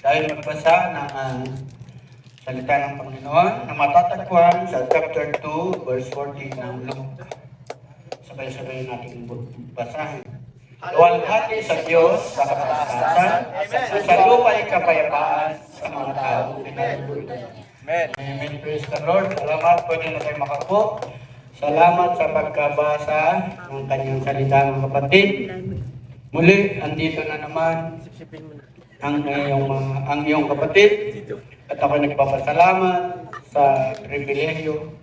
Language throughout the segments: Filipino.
Dahil magbasa ng salita ng Panginoon na matatagpuan sa chapter 2, verse 14 ng Luke. Sabay-sabay natin basahin. Luwalhati sa Diyos sa kataasan, at sa lupa ay kapayapaan sa mga tao. Amen. Amen. Praise the Lord. Salamat. Pwede na tayo makaupo. Salamat sa pagkabasa ng kanyang salita, mga kapatid. Muli, andito na naman ang iyong kapatid. At ako nagpapasalamat sa pribilehyo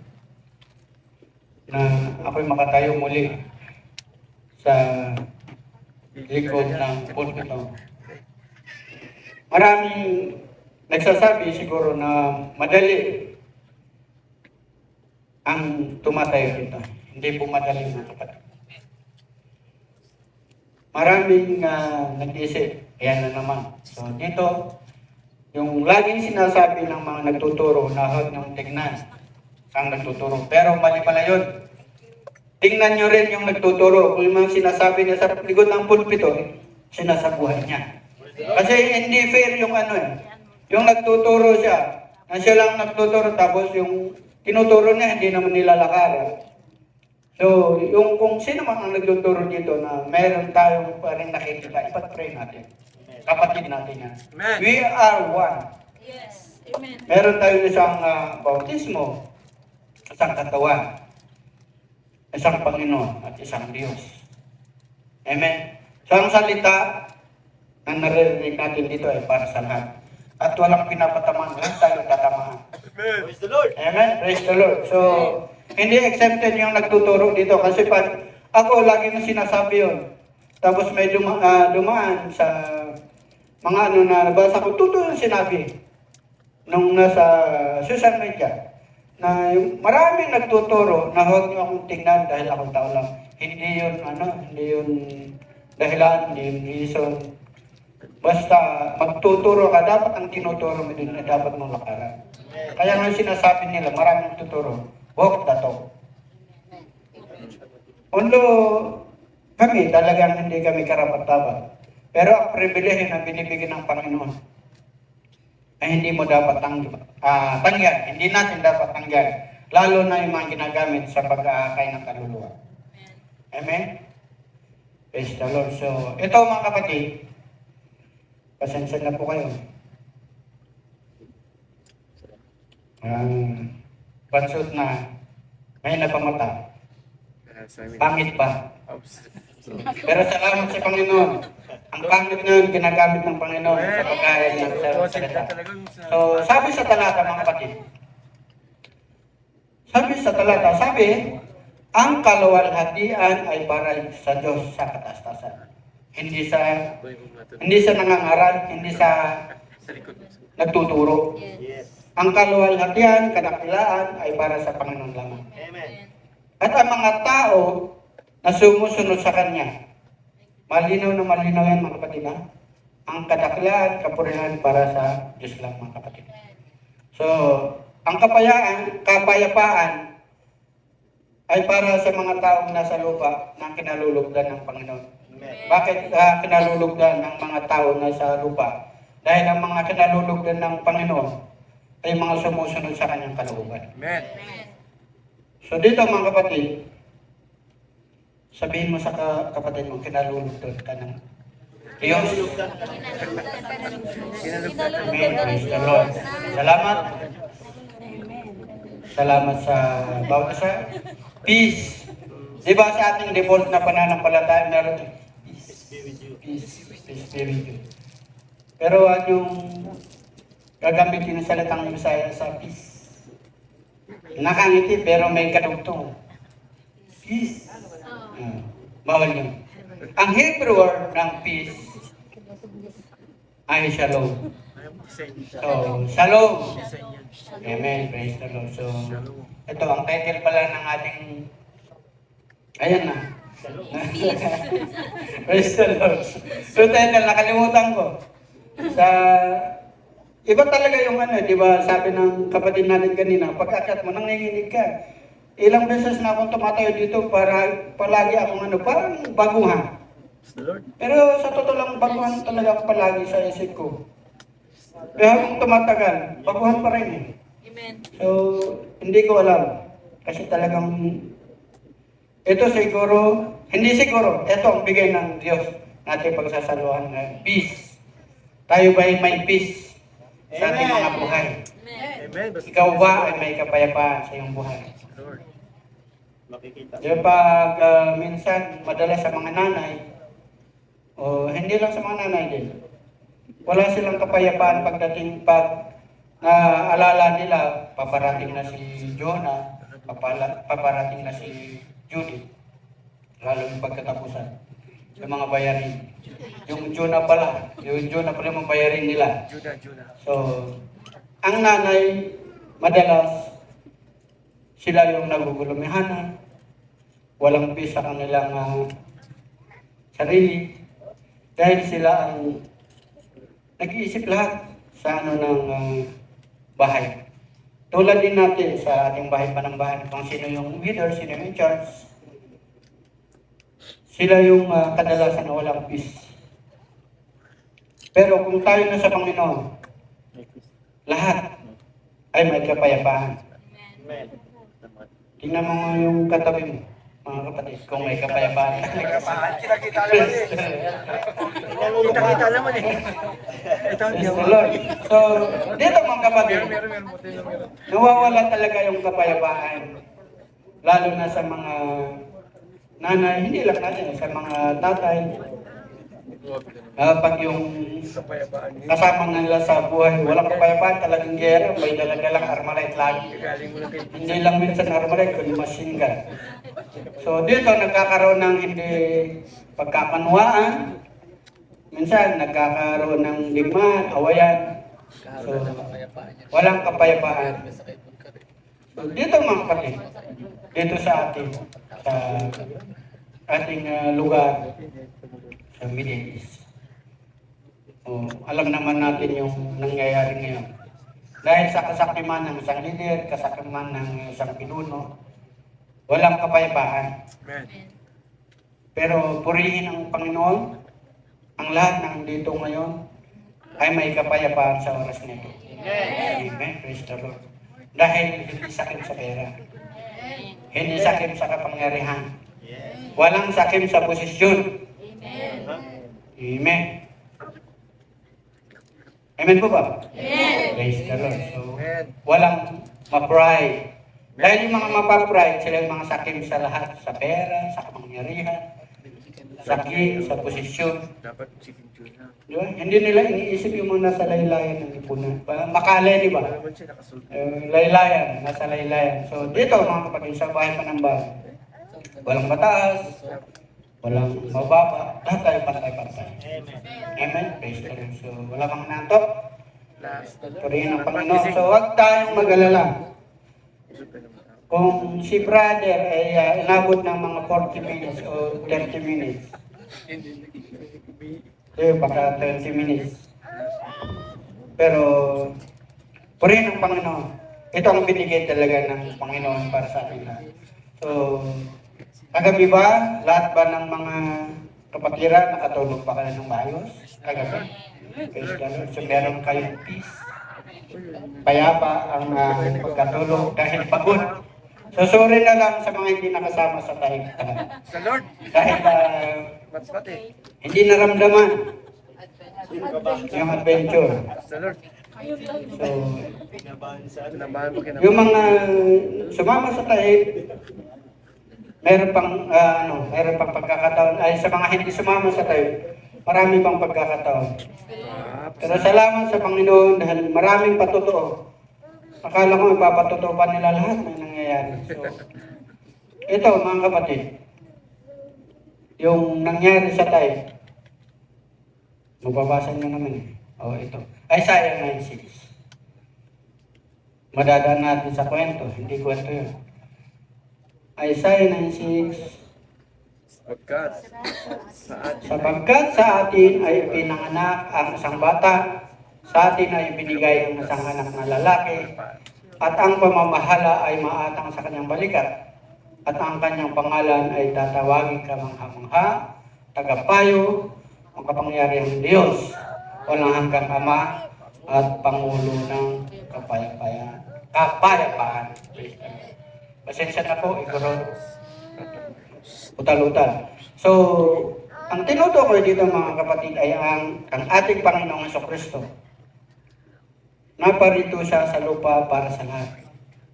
na ako'y makatayo muli sa likod ng pulpito. Maraming nagsasabi siguro na madali ang tumatayo dito. Hindi po madali, mga kapatid. Maraming nag-isip, ayan na naman. So dito, yung laging sinasabi ng mga nagtuturo na huwag niyong tignan ang nagtuturo. Pero mali pala yun. Tingnan nyo rin yung nagtuturo. Kung yung mga sinasabi niya sa likod ng pulpito, sinasabuhay niya. Kasi hindi fair yung yung nagtuturo siya. Na siya lang nagtuturo tapos yung tinuturo niya hindi naman nilalakaran. So, yung kung sino man ang nagtuturo dito na meron tayong pa rin nakikita, ipag-pray natin. Kapatid natin yan. Amen. We are one. Yes. Amen. Meron tayong isang bautismo, isang katawan, isang Panginoon, at isang Diyos. Amen. So, ang salita na naririnig natin dito ay para sa lahat. At walang pinapatamaan, lahat tayo tatamaan. Amen. Praise the Lord. Amen. Praise the Lord. So, hindi exempted yung nagtuturo dito kasi pag ako lagi na sinasabi yun. Tapos may dumaan sa mga na nabasa ko, totoo yung sinabi nung nasa social media na yung maraming nagtuturo na huwag niyo akong tingnan dahil akong tao lang. Hindi yun dahilan, hindi yun reason. Basta magtuturo ka, dapat ang tinuturo mo din na dapat mong lakaran. Kaya nga sinasabi nila, maraming nagtuturo, walk the talk. Although kami talagang hindi kami karapat-dapat. Pero ang pribilehyo na binibigyan ng Panginoon ay hindi mo dapat tangyan. Hindi natin dapat tangyan. Lalo na yung mga ginagamit sa pag-aakay ng kaluluwa. Amen? Praise the Lord. So, ito mga kapatid, pasensya na po kayo. Pansot na may napamata. Pangit pa. Pero salamat sa Panginoon. Ang pangit na yun, ginagamit ng Panginoon sa pagkaya ng salita. So, sabi sa talata, mga kapatid. Sabi, ang kaluwalhatian ay para sa Diyos sa katastasan. Hindi sa nangangaral, hindi sa nagtuturo. Yes. Ang kaluwalhatian, kadakilaan ay para sa Panginoon lamang. Amen. At ang mga tao na sumusunod sa Kanya, malinaw yan mga kapatid ha? Ang kadakilaan, kapurihan para sa Diyos lang mga kapatid. So, ang kapayapaan ay para sa mga taong nasa lupa na kinalulugdan ng Panginoon. Amen. Bakit kinalulugdan ng mga tao nasa lupa? Dahil ang mga kinalulugdan ng Panginoon ay mga sumusunod sa Kanyang kalooban. Amen. So dito mga kapatid, sabihin mo sa kapatid mo, kinalulugdan ka ng Diyos. Amen. Praise the Lord. Salamat. Salamat sa bawat isa. Peace. Di ba sa ating default na pananampalataya meron peace. Peace be with you. Pero yung gagamitin ng salitang Bisaya sa peace. Nakangiti pero may kadugtong. Peace. Bawal yun. Ang Hebrew word ng peace ay shalom. So, shalom. Amen. Praise the Lord. So, ito ang title pala ng ating ayan na. Praise the Lord. So, title, nakalimutan ko. Iba talaga yung di ba, sabi ng kapatid natin kanina, pag-akyat mo, nanginginig ka. Ilang beses na akong tumatayo dito para palagi akong parang baguhan. Pero sa totoo lang, baguhan talaga ako palagi sa isip ko. Pero habang tumatagal, baguhan pa rin eh. Amen. So, hindi ko alam. Kasi talagang, ito siguro, hindi siguro, ito ang bigay ng Diyos natin pagsasaluhan ng peace. Tayo ba ay may peace sa ating mga buhay? Amen. Ikaw ba ay may kapayapaan sa iyong buhay? Lord. Makikita. Yung pag minsan, madalas sa mga nanay, o hindi lang sa mga nanay din, wala silang kapayapaan pagdating pag naalala nila, paparating na si Jonah, paparating na si Judy, lalo yung pagkatapusan, yung mga bayarin. Yung Jonah pala yung bayarin nila. Judah. So, ang nanay, madalas, sila yung nagugulumihanan, walang peace sa kanilang sarili, dahil sila ang nag-iisip lahat sa ano ng bahay. Tulad din natin sa ating bahay panambahan, kung sino yung leader, sino yung in charge, sila yung kadalasan na walang peace. Pero kung tayo na sa Panginoon, lahat ay may kapayapaan. Amen. Tingnan mo nga yung katabi mo, mga kapatid, kung may kapayapaan. Kita naman eh. Kita naman eh. Ito ang Praise the Lord. So, dito mga kapatid, nawawala talaga yung kapayapaan. Lalo na sa mga nanay, hindi lang natin, sa mga tatay. Pag yung kasama nila sa buhay, walang kapayapaan, talagang gera, may dala-dalang Armalite lagi. Hindi lang minsan Armalite, kundi machine gun. So dito nagkakaroon ng hindi pagkakanwaan, minsan nagkakaroon ng digmaan, awayan. So walang kapayapaan. So dito mga kapatid, dito sa ating lugar, sa Middle East. Alam naman natin yung nangyayari ngayon. Dahil sa kasakiman ng isang leader, kasakiman ng isang pinuno, walang kapayapaan. Pero purihin ang Panginoon, ang lahat ng dito ngayon ay may kapayapaan sa oras nito. Amen. Praise the Lord. Dahil hindi sakim sa pera. Hindi sakim sa kapangyarihan. Walang sakim sa posisyon. Amen. Amen po ba? Amen. Praise the Lord. So, walang ma-pride. Dahil yung mga mapa-pride, sila yung mga sakim sa lahat, sa pera, sa kapangyarihan, sakim, sa posisyon. Dapat chicken tuna. Diba? Hindi nila iniisip yung mga nasa laylayan ng lipunan. Makale, di ba? Naman siya nakasulti. Laylayan, nasa laylayan. So, dito mga kapatid, sa bahay panambahan, walang mataas, walang mababa, lahat tayo pantay-pantay. Amen. Praise the Lord. So, wala kang nantok, purihin ang Panginoon. So, huwag tayong mag-alala. Kung si brother ay inabot ng mga 40 minutes o 30 minutes, baka 30 minutes. Pero, purihin ang Panginoon. Ito ang binigay talaga ng Panginoon para sa atin lahat. So, kagabi ba, lahat ba ng mga kapatiran nakatulog pa kayo ng maayos? Kagabi? Praise the Lord. So meron kayong peace. Payapa ang pagkatulog dahil pagod. So sorry na lang sa mga hindi nakasama sa tayo. Sa Lord. Dahil Matpati. hindi naramdaman yung adventure. Sa Lord. So, Nabahan mo yung mga sumama sa tayo, meron pang pagkakataon ay sa mga hindi sumama sa tayo, marami pang pagkakataon. Pero salamat sa Panginoon dahil maraming patotoo. Akala ko ipapatotoo pa nila lahat ng nangyayari. So, ito mga kapatid, yung nangyari sa tayo, mababasa nyo naman eh. Ito. Isaiah 9:6. Madadaan natin sa kwento, hindi kwento yun. Isaiah 9:6. Sapagkat sa atin ay pinanganak ang isang bata, sa atin ay binigay ang isang anak na lalaki, at ang pamamahala ay maatang sa kanyang balikat, at ang kanyang pangalan ay tatawagin kamangha-mangha, tagapayo, ang kapangyarihang Diyos, walang hanggang Ama, at Pangulo ng Kapayapaan. Pasensya na po, igorot. Utal-utal. So, ang tinutukoy dito mga kapatid ay ang ating Panginoong Jesucristo. Naparito siya sa lupa para sa lahat.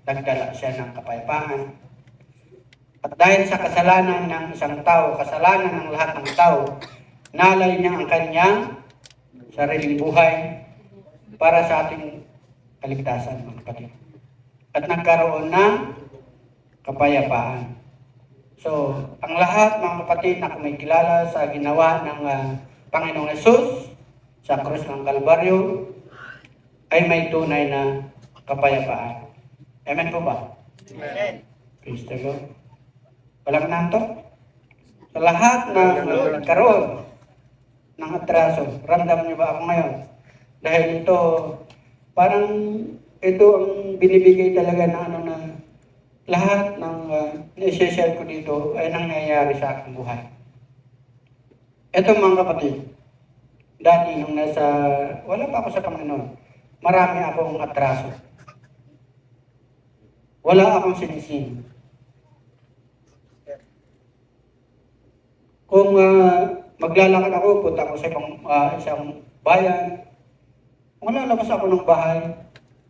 Nagdala siya ng kapayapaan. At dahil sa kasalanan ng isang tao, kasalanan ng lahat ng tao, nalay niya ang kanyang sariling buhay para sa ating kaligtasan mga kapatid. At nagkaroon ng kapayapaan. So, ang lahat mga kapatid na kumikilala sa ginawa ng Panginoong Hesus sa krus ng Kalbaryo ay may tunay na kapayapaan. Amen po ba? Amen. Praise the Lord. Walang nanto? Sa lahat ng karoon ng atraso, ramdam niyo ba ako ngayon? Dahil ito, parang ito ang binibigay talaga na lahat ng i-share ko dito ay nangyayari sa aking buhay. Ito mga kapatid, dati nung wala pa ako sa Panginoon, marami akong atraso. Wala akong sinising. Kung maglalakad ako, punta ako sa isang bayan, lalabas ako ng bahay,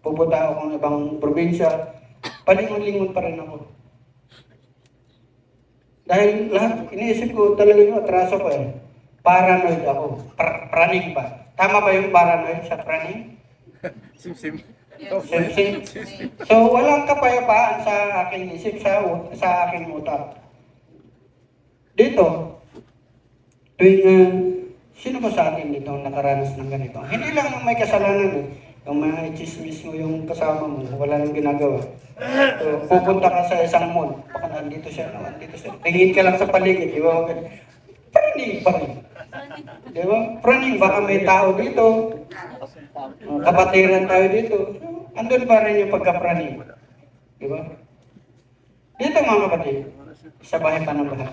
pupunta ako ng ibang probinsya, palingon-lingon pa rin ako. Dahil lahat, iniisip ko talaga yung atraso ko eh. Paranoid ako. Praning ba? Tama ba yung paranoid sa praning? Sim-sim. Sim-sim. So, walang kapayapaan sa aking isip, sa aking utak. Dito, sino ba sa atin dito ang nakaranas ng ganito? Hindi lang yung may kasalanan eh. Yung mga chismis mo yung kasama mo, wala nang ginagawa. So, pupunta ka sa isang mall, baka nandito siya. Tingin ka lang sa paligid, di ba? Praning pa rin. Di ba? Praning, baka may tao dito. Kapatiran tayo dito. So, andun pa rin yung pagkapraning. Di ba? Dito mga kapatid, sa bahay pa ng bahay.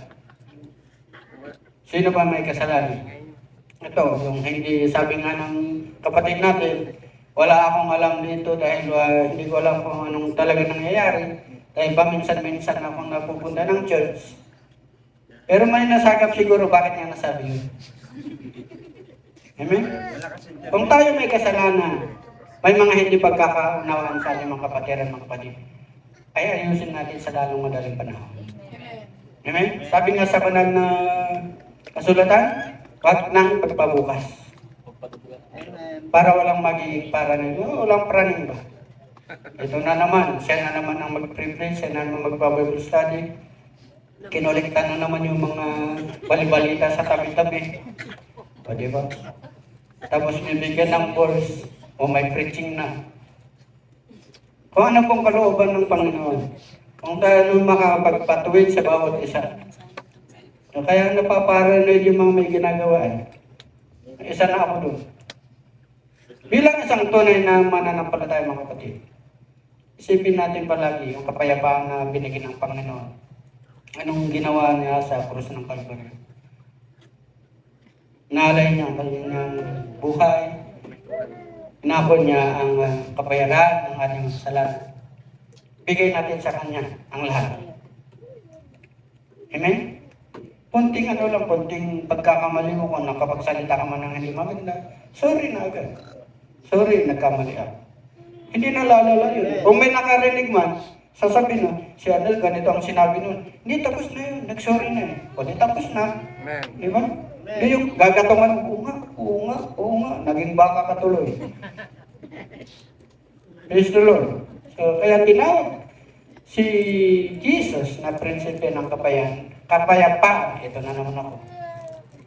Sino ba may kasalanan? Ito, yung hindi sabi nga ng kapatid natin, wala akong alam dito dahil hindi ko alam kung anong talaga nangyayari. Dahil paminsan-minsan akong napupunta ng church. Pero may nasagap siguro bakit niya nasabi yun. Amen? Kung tayo may kasalanan, may mga hindi pagkakaunawaan sa ating mga kapatiran, mga kapatid, ay ayusin natin sa lalong madaling panahon. Amen? Sabi nga sa banal na kasulatan, wag nang pagpabukas. Para walang magiging paraning. Walang praning ba? Ito na naman. Siya na naman ang mag-pre-pray. Siya na naman mag-Bible study. Kinolekta na naman yung mga balibalita sa tabi-tabi. O diba? Tapos bibigyan ng verse. O may preaching na. Kung ano pong kalooban ng Panginoon. Kung tayo makapagpatuwid sa bawat isa. Kaya napaparanoid yung mga may ginagawa. Isa na ako doon. Bilang isang tunay na mananampalataya mga kapatid, isipin natin palagi yung kapayapaan na binigyan ng Panginoon. Anong ginawa niya sa krus ng Kalbaryo? Nalay niya ang kanyang buhay. Inabot niya ang kapayaran ng ating kasalanan. Bigay natin sa kanya ang lahat. Amen? Kunting kunting pagkakamali mo kung nakapagsalita ka man ng hindi maganda, sorry na agad. Sorry, nagkamali ako. Hindi na lalala yun. Kung may nakarinig man, sasabihin na, si Adel, ganito ang sinabi nun. Hindi, tapos na yun. Nag-sorry na eh. O, di tapos na. Amen. Di ba? Di yung gagatungan, oo nga, naging baka ka tuloy. Praise the Lord. So, kaya tinawag si Jesus na prinsipe ng kapayapaan. Ito na naman ako.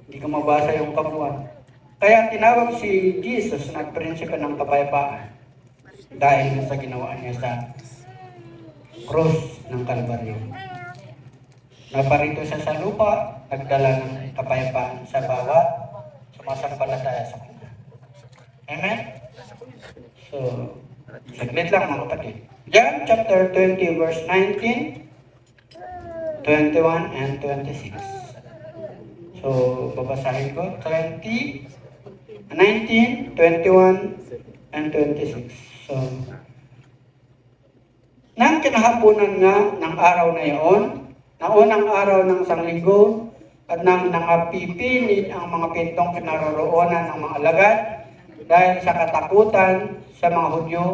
Hindi ko mabasa yung kabuuan. Kaya tinawag si Jesus na prinsipe ng kapayapaan dahil sa ginawa niya sa krus ng Kalbaryo. Naparito siya sa lupa, nagdala ng kapayapaan sa bawat sumasampalataya sa Kanya. Amen? So, saglit lang mga kapatid. John chapter 20 verse 19, 21, and 26. So, babasahin ko. 19, 21, and 26. So, nang kinahaponan nga ng araw na iyon, na unang araw ng sanglinggo, at nang nangapipilit ang mga pintong kinaroroonan ng mga alagad, dahil sa katakutan sa mga Hudyo,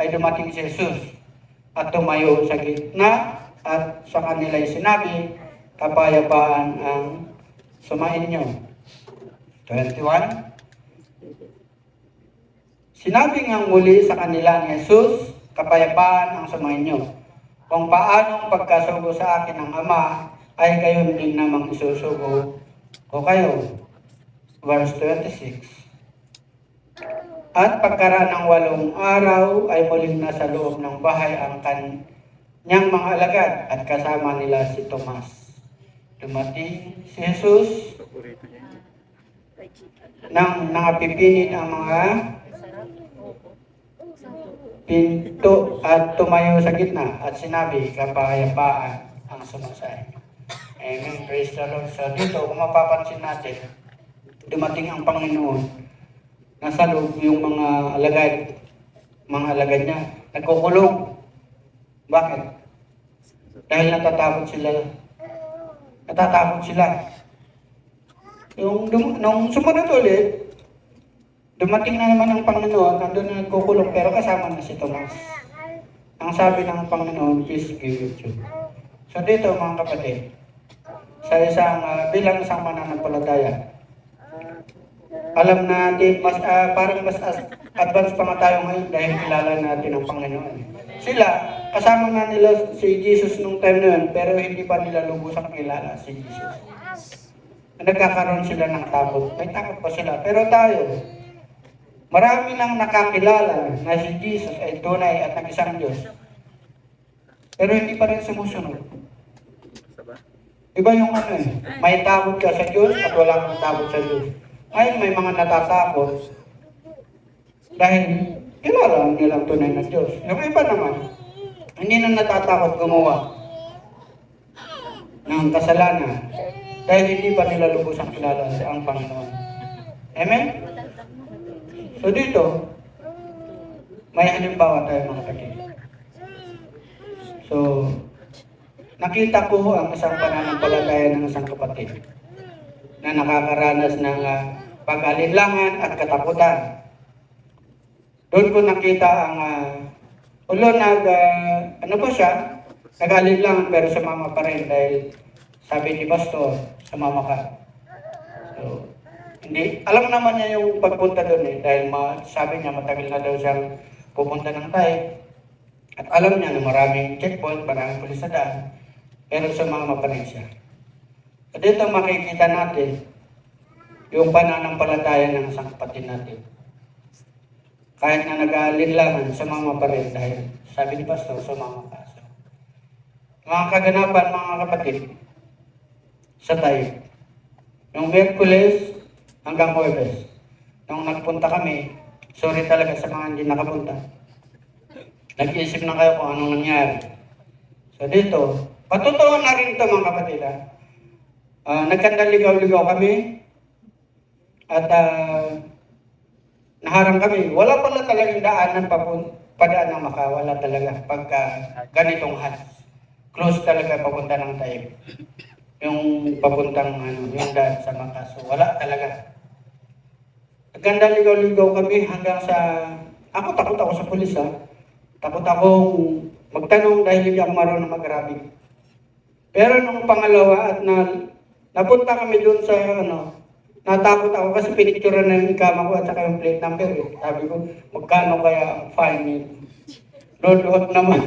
ay dumating si Jesus at tumayo sa gitna at sa kanila'y sinabi, kapayapaan ang sumainyo. 21. Sinabi nga muli sa kanila ni Jesus, kapayapaan ang sumainyo. Kung paanong pagkasugo sa akin ng Ama, ay gayon din namang isusugo ko kayo. Verse 26. At pagkaraan ng 8 araw ay muling nasa loob ng bahay ang kanyang mga alagad at kasama nila si Tomas. Dumating si Jesus nang nangapipilit ang mga pinto at tumayo sa gitna at sinabi, kapayapaan ang sumasain. Amen. Praise the Lord. So dito, kung mapapansin natin, dumating ang Panginoon, nasa loob yung mga alagad niya, nagkukulong. Bakit? Dahil natatakot sila. Nung sumunod ulit, dumating na naman ang Panginoon, nandun na nagkukulong, pero kasama na si Tomas. Ang sabi ng Panginoon, peace be with you. So dito mga kapatid, sa bilang isang mananampalataya, alam natin, parang mas advanced pa nga tayo ngayon dahil kilala natin ang Panginoon. Sila, kasama na nila si Jesus nung time na yun, pero hindi pa nila lubusang kilala si Jesus. Nagkakaroon sila ng takot. May takot pa sila. Pero tayo, marami nang nakakilala na si Jesus ay tunay at nag-isang Diyos. Pero hindi pa rin sumusunod. Iba yung may takot ka sa Diyos at wala kang takot sa Diyos. Ngayon may mga natatakot dahil kilala nilang tunay na Diyos. Yung iba naman, hindi na natatakot gumawa ng kasalanan dahil hindi pa nila lubos ang kilala ang Panginoon. Amen? So dito, may halimbawa tayo mga kapatid. So, nakita ko ang isang pananampalataya ng isang kapatid na nakakaranas ng pag-alinlangan at katakutan. Doon ko nakita ang nag-alinlangan pero sumama pa rin dahil sabi ni Pastor, sumama ka. So, hindi, alam naman niya yung pagpunta doon dahil sabi niya matagal na daw siyang pupunta ng Taif. At alam niya na maraming checkpoint, maraming pulis na daan. Pero sumama pa rin siya. At dito makikita natin yung pananampalataya ng isang kapatid natin. Kahit na nag-aalinlangan, sumama pa rin dahil sabi ni Pastor, sumama ka. So, mga kaganapan, mga kapatid, sa tayo. Yung Miyerkules hanggang Huwebes, nung nagpunta kami, sorry talaga sa mga hindi nakapunta. Nag-iisip na kayo kung anong nangyari. So dito, patotoo na rin ito mga kapatid. Nagkandaligaw-ligaw kami at naharang kami. Wala pala talagang daanan padaan ng Macau. Wala talaga pagka ganitong close talaga papunta ng Taif. Yung papuntang yung daan sa Macau. So wala talaga. Nagkandaligaw-ligaw kami hanggang sa takot ako sa pulis Takot akong magtanong dahil hindi ako marunong mag-Arabic. Pero nung pangalawa at napunta kami doon sa natakot ako kasi pinicturean na yung ikama ko at saka yung plate number. Sabi ko, magkano kaya ang fine nito? Lord naman.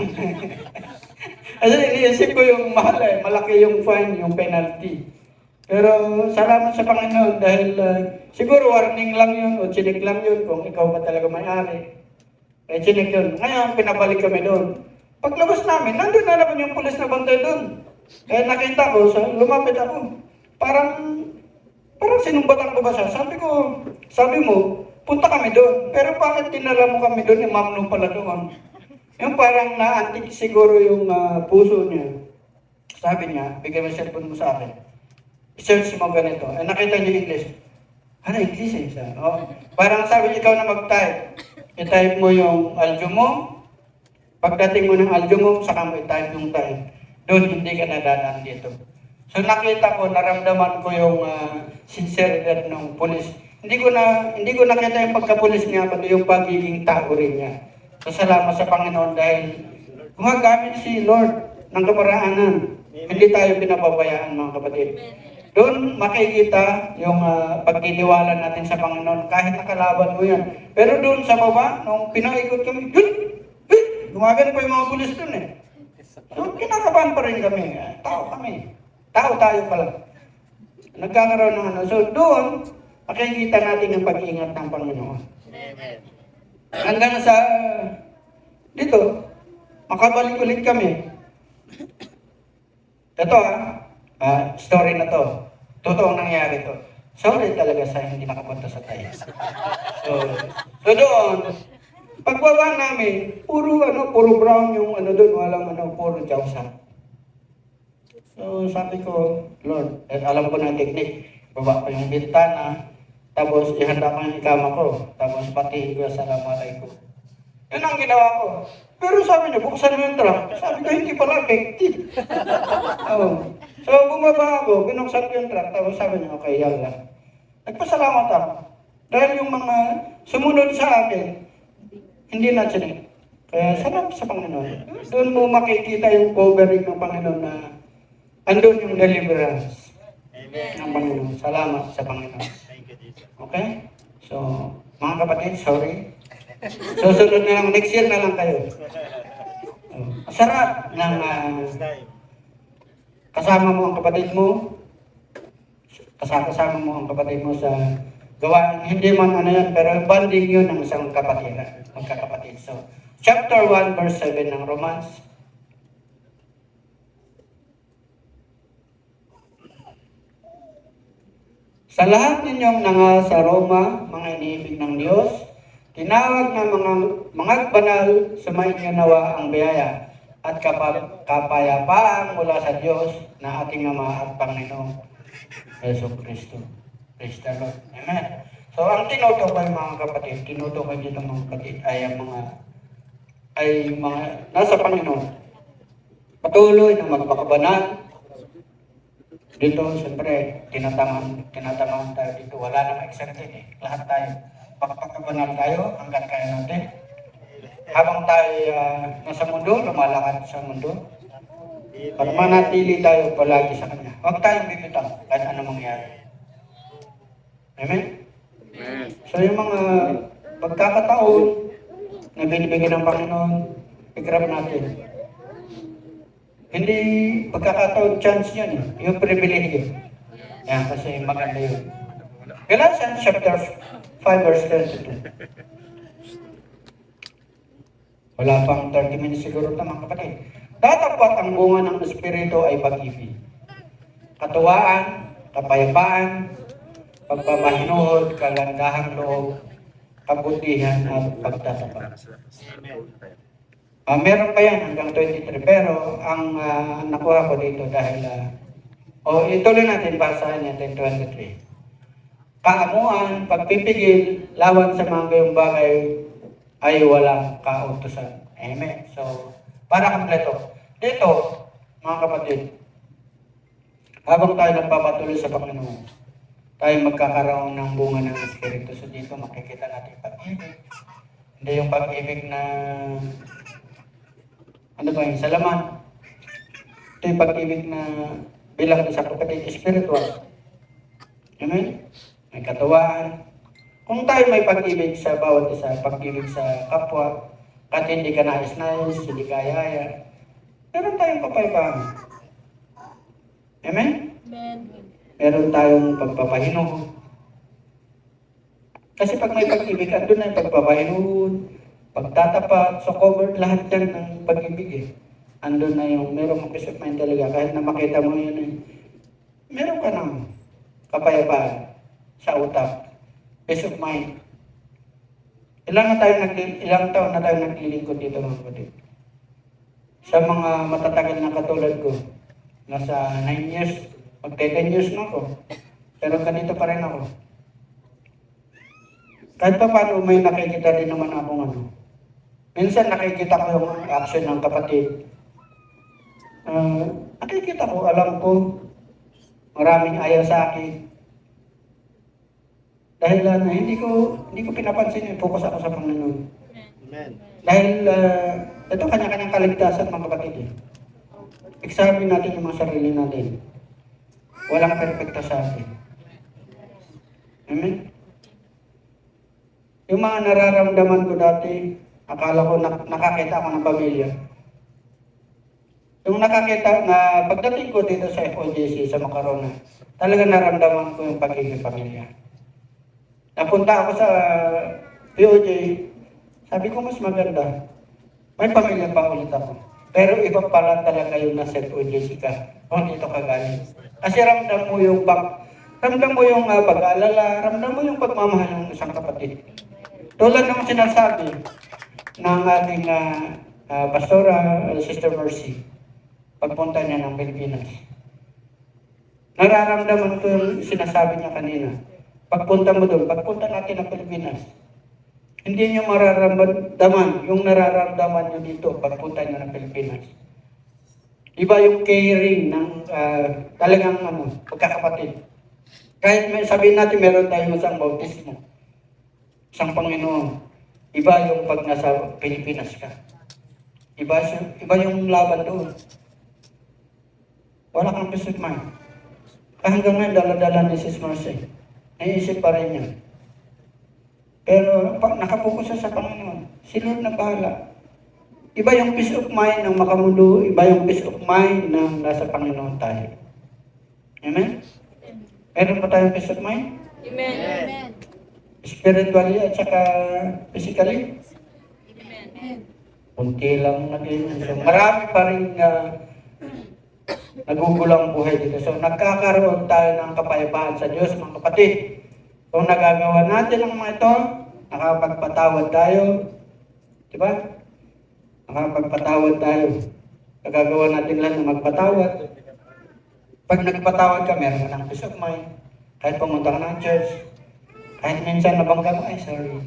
Kasi iniisip ko yung mahal malaki yung fine, yung penalty. Pero salamat sa Panginoon dahil siguro warning lang yun o chinik lang yun kung ikaw ba talaga may-ari. Chinik yun. Ngayon, pinabalik kami doon. Paglabas namin, nandun na naman yung pulis na bantay doon. Kaya nakita ko, lumapit ako. Parang sinumbatan ko ba siya? Sabi mo, punta kami doon. Pero bakit dinala mo kami doon? Yung mamnong pala doon. Yung parang naantik siguro yung puso niya. Sabi niya, bigay mo yung cellphone mo sa akin. I-search mo ganito. Nakita niya English. English Parang sabi niya, ikaw na mag-type. i-type mo yung aljo mo. Pagdating mo ng aljo mo, saka mo i-type yung time. Doon hindi ka nadadaan dito. So nakita ko, naramdaman ko yung sinceridad ng pulis. Hindi ko nakita yung pagkapulis niya, kundi yung pagiging tao rin niya. So salamat sa Panginoon dahil gumagamit si Lord ng kaparaanan. Hindi tayo pinababayaan, mga kapatid. Doon makikita yung pagtitiwala natin sa Panginoon kahit nakalaban mo yan. Pero doon sa baba, nung pinaikot kami, gumagano pa yung mga pulis doon eh. So kinakabahan pa rin kami. Tao kami. Tao tayo pala. Nagkakaroon ng ano. So doon, makikita natin ang pag-iingat ng Panginoon. Hanggang sa dito, makabalik ulit kami. Ito story na to. Totoong nangyari to. Sorry talaga sa hindi nakapunta sa tayo. So doon, pagbaba namin, puro brown yung doon, walang puro jawsa. So sabi ko, Lord, alam ko na technique. Baba ko yung bintana, tapos ihanda ko yung kama ko, tapos patiin ko sa lamalay ko. Yun ang ginawa ko. Pero sabi niya, buksan mo yung truck. Sabi ko, hindi pala effective. So bumaba ako, binuksan ko yung truck, tapos sabi niya, okay, yalla. Nagpasalamat ako. Dahil yung mga sumunod sa akin, hindi na siya. Kaya salamat sa Panginoon. Doon mo makikita yung covering ng Panginoon na andun yung deliverance ng Panginoon. Salamat sa Panginoon. Okay? So, mga kapatid, sorry. Susunod na lang, next year na lang kayo. Masarap ng kasama mo ang kapatid mo. Kasama mo ang kapatid mo sa gawain. Hindi man yan, pero bonding yun ng isang kapatid. Magkakapatid. So, chapter 1, verse 7 ng Romans. Sa lahat ninyong nangal sa Roma, mga iniibig ng Diyos, tinawag na mga banal, sumainyo nawa ang biyaya at kapayapaan mula sa Diyos na ating Ama at Panginoong Yesu Kristo. Praise the Lord. Amen. So ang tinutukoy mga kapatid, tinutukoy dito mga kapatid ay mga nasa Panginoon. Patuloy na magpakabanal. Dito, siyempre, tinatamaan tayo dito. Wala namang exception eh. Lahat tayo. Pagpakabanal tayo hanggang kaya natin. Habang tayo nasa mundo, lumalakad sa mundo, para manatili tayo palagi sa Kanya. Huwag tayong bibitaw kahit ano mangyari. Amen? Amen. So yung mga pagkakataon na binibigyan ng Panginoon, i-grab natin. Hindi pagkakataon, chance yun eh. Yung privilege. Yan, kasi maganda yun. Galatians chapter 5 verse 22. Wala pang 30 minutes siguro ito mga kapatid. Datapwat ang bunga ng Espiritu ay pag-ibig, katuwaan, kapayapaan, pagpapahinuhod, kalandahang loob, kabutihan at pagtatapat. Meron pa yan hanggang 23, pero ang nakuha ko dito dahil ituloy natin, basahin natin 23. Kaamuan, pagpipigil, lawan sa mga gayong bagay ay walang kautusan. Amen. So, para kompleto. Dito, mga kapatid, habang tayo nagpapatuloy sa Panginoon, tayo magkakaroon ng bunga ng Espiritu. So dito makikita natin pag-ibig. Hindi yung pag-ibig na sa laman. Ito yung pag-ibig na bilang sa kapatid spiritual. Amen? May katuwaan. Kung tayo may pag-ibig sa bawat isa, pag-ibig sa kapwa, kahit hindi ka nais-nais, hindi ka ayaya, meron tayong kapayapaan. Amen? Amen. Meron tayong pagpapahinuhod. Kasi pag may pag-ibig, andun na yung pagpapahinuhod, pagtatapat, so covered lahat yan ng pag-ibig eh. Andun na yung merong peace of mind talaga, kahit na makita mo yun eh. Meron ka ng kapayapaan sa utak, peace of mind. Ilang taon na tayo naglilingkod dito mga kapatid. Sa mga matatagal na katulad ko, nasa 9 years, magte 10 years na ako. Pero ganito pa rin ako. Kahit pa paano may nakikita din naman akong ano. Minsan nakikita ko yung action ng kapatid. Nakikita ko, alam ko, maraming ayaw sa akin. Dahil hindi ko pinapansin yung focus ako sa Panginoon. Amen. Dahil ito kanya-kanyang kaligtasan mga kapatid. Examine natin yung mga sarili natin. Walang perfecta sa atin. Amen? Yung mga nararamdaman ko dati, akala ko nakakita ako ng pamilya. Yung nakakita na pagdating ko dito sa FOJC, sa Macarona, talaga naramdaman ko yung pagiging pamilya. Napunta ako sa POJ, sabi ko mas maganda. May pamilya pa ulit ako. Pero iba pala talaga yung nasa FOJC ka kung dito ka galing. Kasi ramdam mo yung pag-aalala, ramdam mo yung pagmamahal ng isang kapatid. Tulad ng sinasabi ng ating pastora, Sister Mercy, pagpunta niya ng Pilipinas. Nararamdaman ko yung sinasabi niya kanina. Pagpunta mo doon, pagpunta natin ng Pilipinas, hindi niyo mararamdaman yung nararamdaman niyo dito pagpunta niyo ng Pilipinas. Iba yung caring ng talagang pagkakapatid. Kahit sabihin natin meron tayong isang bautismo, isang Panginoon, iba yung pag nasa Pilipinas ka. Iba yung laban doon. Wala kang peace of mind. Hanggang ngayon, dala-dala ni Sis Mercy. Naiisip pa rin niya. Pero nakapokus siya sa Panginoon. Si Lord na bahala. Iba yung peace of mind ng makamulo, iba yung peace of mind ng nasa Panginoon tayo. Amen? Meron pa tayong peace of mind? Amen. Amen. Spiritually at saka physically? Amen. Kunti lang na ganyan. So, marami pa rin nagugulang buhay dito. So, nagkakaroon tayo ng kapayapaan sa Diyos, mga kapatid. Kung nagagawa natin ang mga ito, nakapagpatawad tayo. Diba? Nakapagpatawad tayo. Nagagawa natin lang na magpatawad. Pag nagpatawad ka, meron ka ng peace of mind. Kahit pumunta ka ng church, kahit minsan nabangga mo, ay sorry.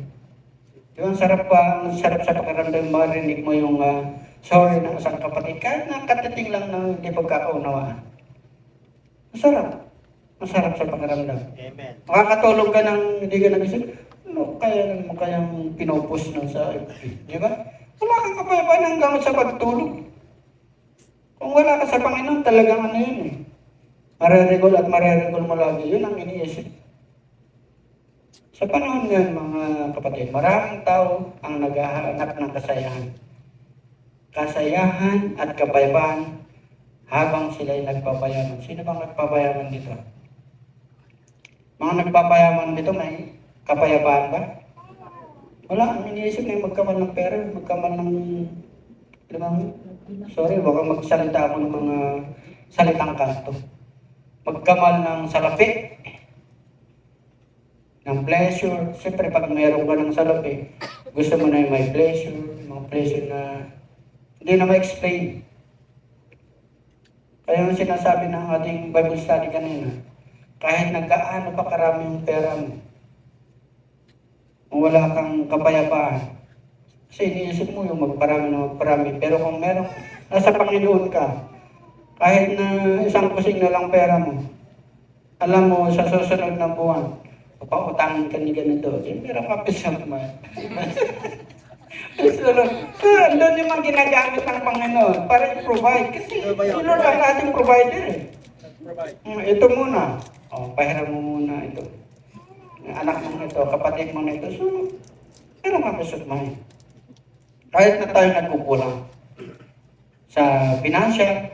Yung sarap sa pakiramdam, marinig mo yung sorry ng isang kapatid. Kahit nakatiting lang na hindi pagkakaunawaan. Masarap sa pakiramdam. Amen. Makakatulog ka ng hindi ka nagising. Ano kaya mo kayang pinupost na sa FB? Di ba? Wala kang kapayapaan hanggang sa pagtulog. Kung wala ka sa Panginoon, talagang ano yun eh. Mareregol mo lagi. Yun ang iniisip. Sa panahon ngayon, mga kapatid, maraming tao ang naghahanap ng kasayahan. Kasayahan at kapayapaan habang sila'y nagpapayaman. Sino bang nagpapayaman dito? Mga nagpapayaman dito, may kapayapaan ba? Wala, ang iniisip na yung magkaman ng pera, magkaman ng, baka magsalita ako ng mga salitang kanto. Magkamal ng salapi, ng pleasure. Siyempre, pag mayroon ka ng salapi, gusto mo na yung may pleasure, mga pleasure na hindi na ma-explain. Kaya yung sinasabi ng ating Bible study kanina, kahit nagkaano pa karami yung pera mo, kung wala kang kapayapaan, kasi iniisip mo yung magparami. Pero kung merong nasa Panginoon ka, kahit na isang kusing na lang pera mo, alam mo sa susunod na buwan, papautangin ka ni ganito, meron ka peace of mind. Doon yung mga ginagamit ng Panginoon para i-provide. Kasi si Lord ang ating provider eh. Ito muna. Pahiram mo muna ito. Anak mo ito, kapatid mo na ito. So, meron ka peace of mind. Kahit na tayo nagkukulang sa financial.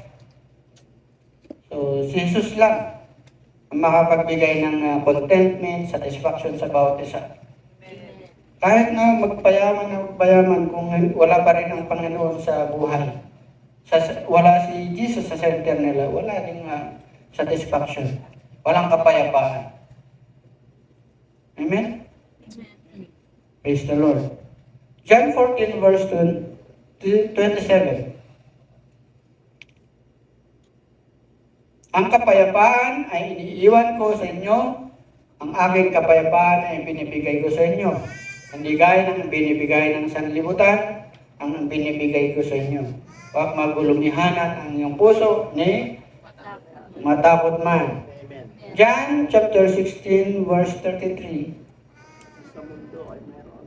So, si Jesus lang ang makapagbigay ng contentment, satisfaction sa bawat isa. Kahit na magpayaman kung wala pa rin ang Panginoon sa buhay. Wala si Jesus sa center nila, wala ding satisfaction. Walang kapayapaan. Amen? Praise the Lord. John 14 verse 27. Ang kapayapaan ay iniiwan ko sa inyo, Ang aking kapayapaan ay binibigay ko sa inyo. Hindi gaya ng binibigay ng sanlibutan, ang binibigay ko sa inyo. Huwag magulumihanan ang iyong puso ni matakot man. Amen. John chapter 16 verse 33. Sa mundo ay meron.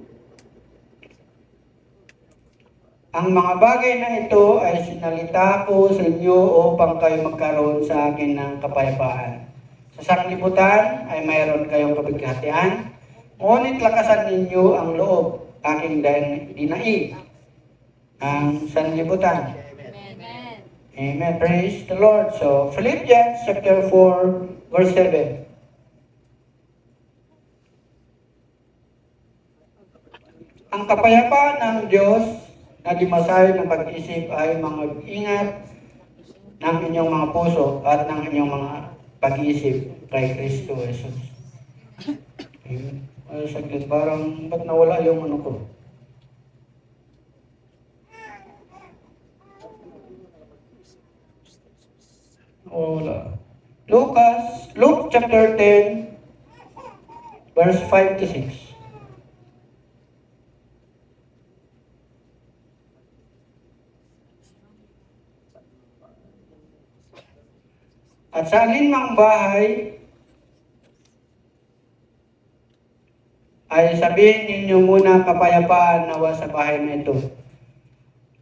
Ang mga bagay na ito ay sinalita ko sa inyo upang kayo magkaroon sa akin ng kapayapaan. Sa sanglibutan ay mayroon kayong kabighatian, ngunit lakasan ninyo ang loob, aking dinaig ang sanlibutan. Amen. Amen. Praise the Lord. So, Philippians chapter 4 verse 7. Ang kapayapaan ng Diyos na di masayo ng pag-isip ay mag-ingat ng inyong mga puso at ng inyong mga pag-iisip kay Kristo Jesus. Amen. Ay, saglit, parang ba't nawala yung ano ko? Wala. Luke chapter 10, verse 5 to 6. At sa alinmang bahay ay sabihin ninyo muna kapayapaan nawa sa bahay na ito.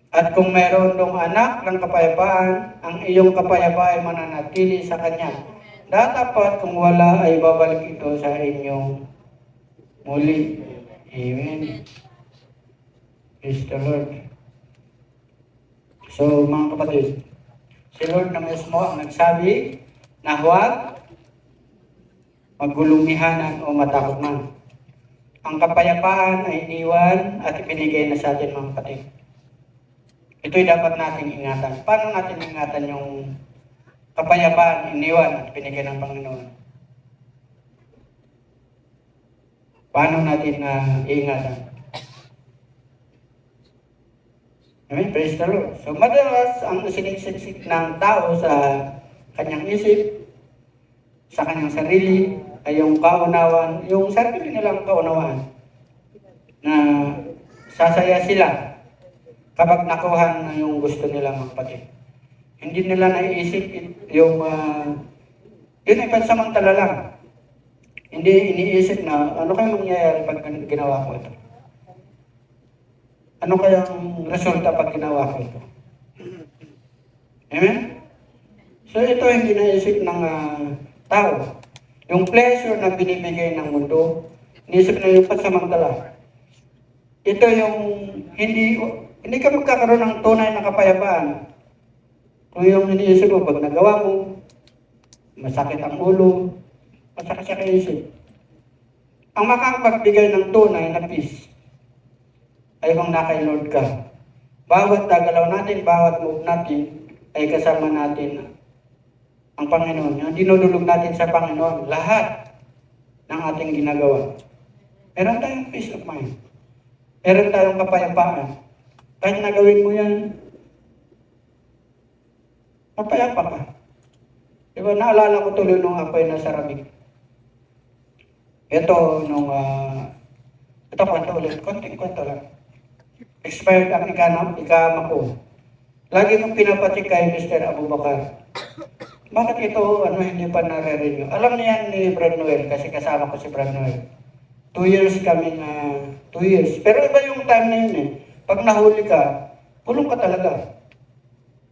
At kung mayroon dong anak ng kapayapaan, ang iyong kapayapaan ay mananatili sa kanya. Datapat kung wala ay babalik ito sa inyong muli. Amen. Praise the Lord. So mga kapatid, si Lord na mismo ang nagsabi na huwag magulumihanan o matakot man. Ang kapayapaan ay iniwan at ibinigay na sa atin mga kapatid. Ito'y dapat nating ingatan. Paano natin ingatan yung kapayapaan, iniwan at binigay ng Panginoon? Paano natin iingatan? Amen? Praise the Lord. So madalas ang siniksik ng tao sa kanyang isip, sa kanyang sarili, ay yung kaunawan, yung sarili nilang kaunawaan na sasaya sila kapag nakuha na yung gusto nila magpatid. Hindi nila naiisip yung yun ay pansamantala lang. Hindi iniisip na ano kayong mangyayari pag ginawa ko ito. Ano kayang resulta pag ginawa ko ito. Amen? So ito hindi naisip ng tao. Yung pleasure na binibigay ng mundo, iniisip na yung pansamantala. Ito yung hindi ka magkakaroon ng tunay na kapayapaan. Kung yung iniisip mo, pag nagawa mo, masakit ang ulo, masakit sa kaisip. Ang makakapagbigay ng tunay na peace ay kung nakay Lord ka. Bawat gagalaw natin, bawat move natin, ay kasama natin ang Panginoon. Yung dinudulog natin sa Panginoon, lahat ng ating ginagawa. Meron tayong peace of mind. Meron tayong kapayapaan. Kahit nagawin mo yan, mapayapa ka. Diba, naalala ko tuloy nung ako'y nasa Ramig. Ito, ito kwento ulit, konting kwento lang. Expired ang ikama ko. Lagi kong pinapatik kay Mr. Abubakar. Bakit ito, hindi pa nare-renew? Alam niyan ni Brad Noel, kasi kasama ko si Brad Noel. 2 years kami 2 years. Pero iba yung time na yun eh. Pag nahuli ka, kulong ka talaga.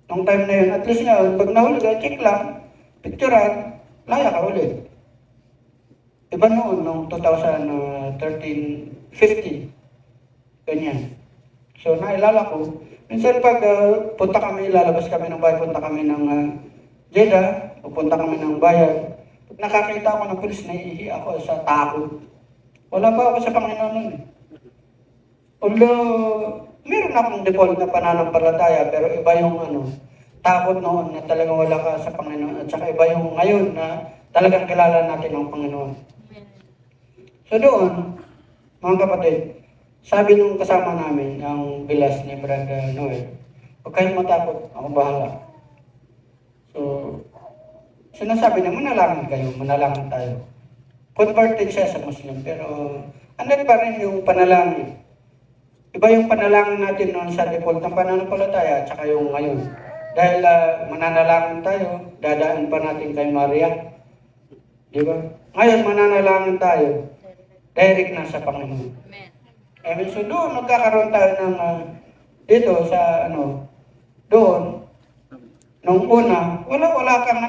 Nung time na yun, at least ngayon, pag nahuli ka, check lang, picturean, laya ka ulit. Iba noon, nung 2013, 15, ganyan. So, nailala ko, minsan pag punta kami, lalabas kami ng bahay, punta kami ng Jeddah, pupunta kami ng bayan, pag nakakita ako ng pulis, naiihi ako sa takot. Wala pa ako sa Panginoon nun. Although, meron akong default na pananampalataya, pero iba yung takot noon na talagang wala ka sa Panginoon. At saka iba yung ngayon na talagang kilala natin ang Panginoon. So doon, mga kapatid, sabi nung kasama namin, ang bilas ni Brother Noel, huwag kayong matakot, ako bahala. So, sinasabi na manalangin kayo, manalangin tayo. converted siya sa Muslim, pero andun pa rin yung panalangin. Iba yung panalangin natin noon sa default ng pananampalataya at saka yung ngayon. Dahil mananalangin tayo, dadaan pa natin kay Maria. Di ba? Ngayon, mananalangin tayo, direct na sa Panginoon. Amen. So doon, magkakaroon tayo ng, dito sa, doon, nung una, wala kang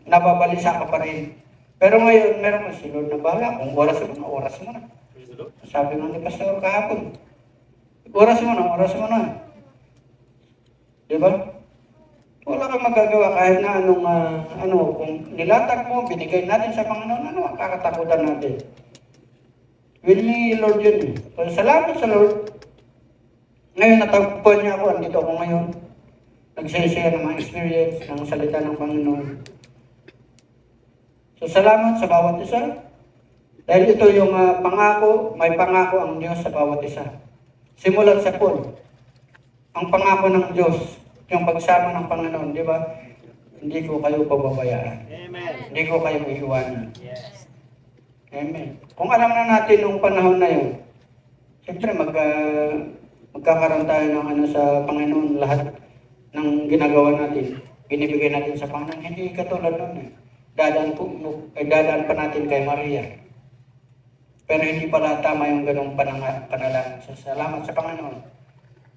nababalisa ka pa rin. Pero ngayon, meron ka si Lord na bahala. Kung oras mo na. Sabi nga ni Pastor kahapon, oras mo na. Di ba? Wala kang magagawa kahit na kung nilatag mo, binigay natin sa Panginoon, ang kakatakutan natin. Will ni Lord yun. So, salamat sa Lord. Ngayon, natagpuan niya ako, andito ako ngayon. Nagsishare ng mga experience ng salita ng Panginoon. So, salamat sa bawat isa. Dahil ito yung pangako, may pangako ang Diyos sa bawat isa. Simulat sa Paul, ang pangako ng Diyos, yung pagsama ng Panginoon, di ba? Hindi ko kayo pababayaan. Amen. Hindi ko kayo iiwanan. Yes. Amen. Kung alam na natin nung panahon na yun, siyempre magkakaroon tayo ng sa Panginoon, lahat ng ginagawa natin, binibigay natin sa Panginoon. Hindi katulad nun. Dadaan pa natin kay Maria. Pero hindi pala tama yung ganong panalangin. So, salamat sa Panginoon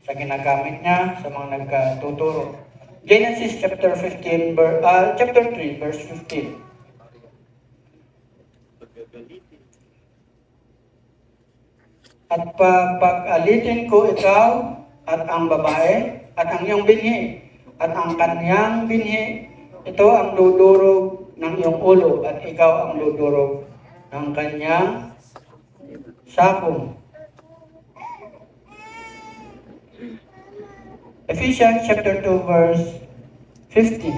sa ginagamit niya sa mga nagtuturo. Genesis chapter 3, verse 15. At pag-alitin ko ikaw at ang babae at ang iyong binhi at ang kanyang binhi, ito ang dudurog ng iyong ulo at ikaw ang dudurog ng kanyang sakong. Ephesians chapter 2 verse 15.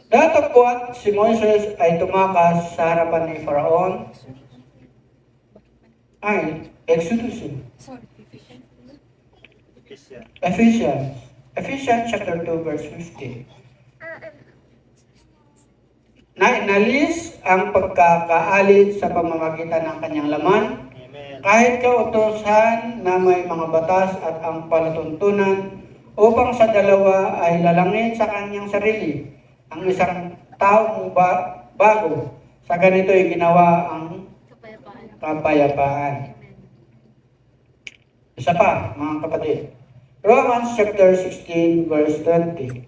Datapwat si Moises ay tumakas sa harapan ni Faraon. Exodus. Ephesians chapter 2 verse 15. Na inalis ang pagkakaalit sa pamamagitan ng kanyang laman, Amen. kahit kautosan na may mga batas at ang palatuntunan, upang sa dalawa ay lalangin sa kanyang sarili ang isang taong bago. Sa ganito ay ginawa ang kapayapaan. Isa pa, mga kapatid. Romans chapter 16 verse 20.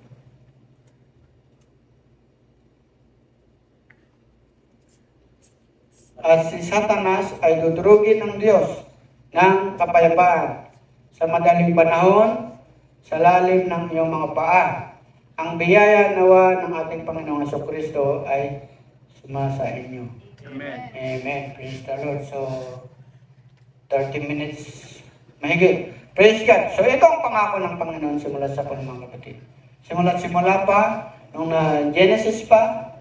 At si Satanas ay dudurugin ng Diyos ng kapayapaan sa madaling panahon, sa lalim ng iyong mga paa. Ang biyaya nawa ng ating Panginoong Jesucristo ay sumasa inyo. Amen. Amen. Praise the Lord. So, 30 minutes mahigit. Praise God. So, ito ang pangako ng Panginoon simula sa mga kapatid. Simula pa, nung Genesis pa,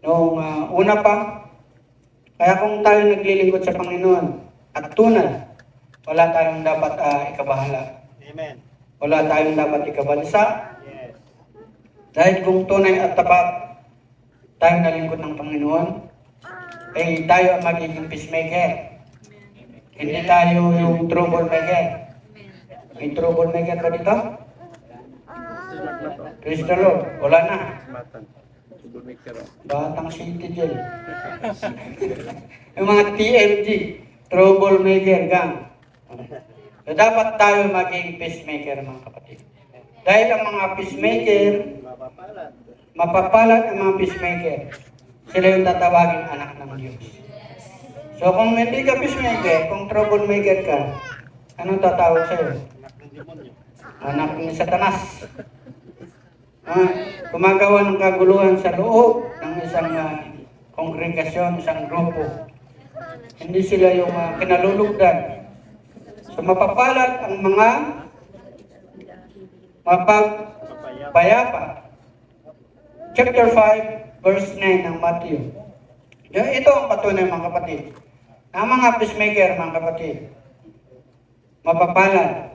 nung una pa. Kaya kung tayo naglilingkod sa Panginoon at tunay, wala tayong dapat ikabahala. Amen. Wala tayong dapat ikabalisa. Yes. Dahil kung tunay at tapat tayo nalingkod ng Panginoon, eh tayo ang magiging peacemaker. Hindi tayo yung troublemaker. May troublemaker ba dito? Praise the Lord. Wala na. Batang City Jail. Yung mga TMG, troublemaker gang. So, dapat tayo maging peacemaker, mga kapatid. Dahil ang mga peacemaker, Mapapalad. mapapalad ang mga peacemaker. Sila yung tatawagin anak ng Diyos. So kung hindi ka peacemaker, kung troublemaker ka, anong tatawag sa'yo? Anak ng demonyo. Anak ni Satanas. Gumagawa ng kaguluhan sa loob ng isang kongregasyon, isang grupo. Hindi sila yung kinalulugdan. So mapapalad ang mga mapagpayapa. Chapter 5, verse 9 ng Matthew. Ito ang patunay, mga kapatid. Ang mga peacemaker, mga kapatid, mapapalad.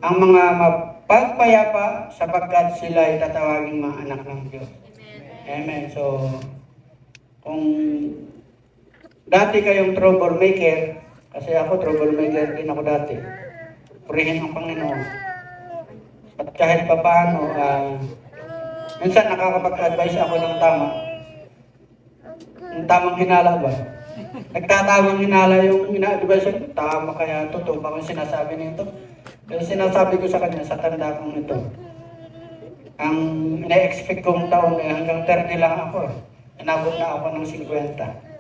Ang mga pagpayapa sapagkat sila ay tatawaging mga anak ng Diyos. Amen. So, kung dati kayong troublemaker, kasi ako troublemaker din ako dati, purihin ang Panginoon. At kahit pa paano, minsan nakakapag-advise ako ng tama. Yung tamang hinala ba? Nagtatamang hinala yung ina-advise ko, tama kaya totoo ba kung sinasabi nito? Kasi sinasabi ko sa kanya, sa tanda kong ito, ang ina-expect kong taon hanggang 30 lang ako. Inabot na ako ng 50.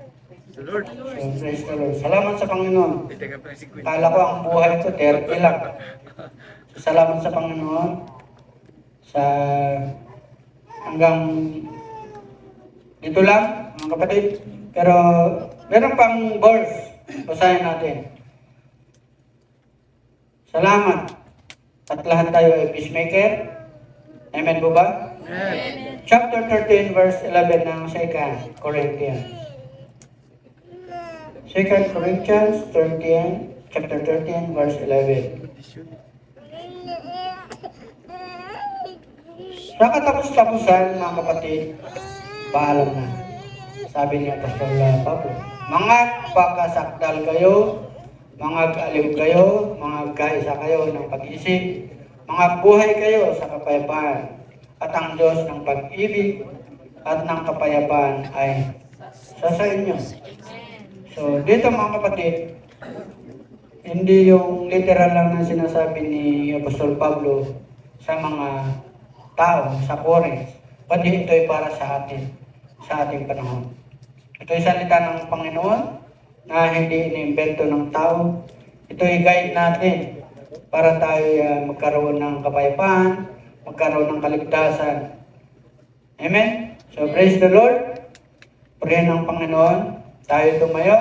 So, praise the Lord. Salamat sa Panginoon. Kala ko ang buhay ko, 30 lang. So, salamat sa Panginoon. Sa hanggang dito lang, mga kapatid. Pero meron pang verse. Basahin natin. Salamat. At lahat tayo ay peacemaker. Amen po ba? Amen. Chapter 13, verse 11 ng 2 Corinthians. 2 Corinthians 13, chapter 13, verse 11. Sa katapos-tapusan, mga kapatid, paalam na. Sabi ni Apostol Pablo, mga pakasakdal kayo, mga aliw kayo, mga kaisa kayo ng pag-isip, mga buhay kayo sa kapayapaan, at ang Diyos ng pag-ibig at ng kapayapaan ay sa inyo. So, dito mga kapatid, hindi yung literal lang na sinasabi ni Apostol Pablo sa mga tao sa Corinth, kundi ito ay para sa atin, sa ating panahon. Ito ay salita ng Panginoon na hindi inimbento ng tao. Ito ay guide natin para tayo magkaroon ng kapayapaan, magkaroon ng kaligtasan. Amen? So praise the Lord. Purihin ng Panginoon. Tayo tumayo.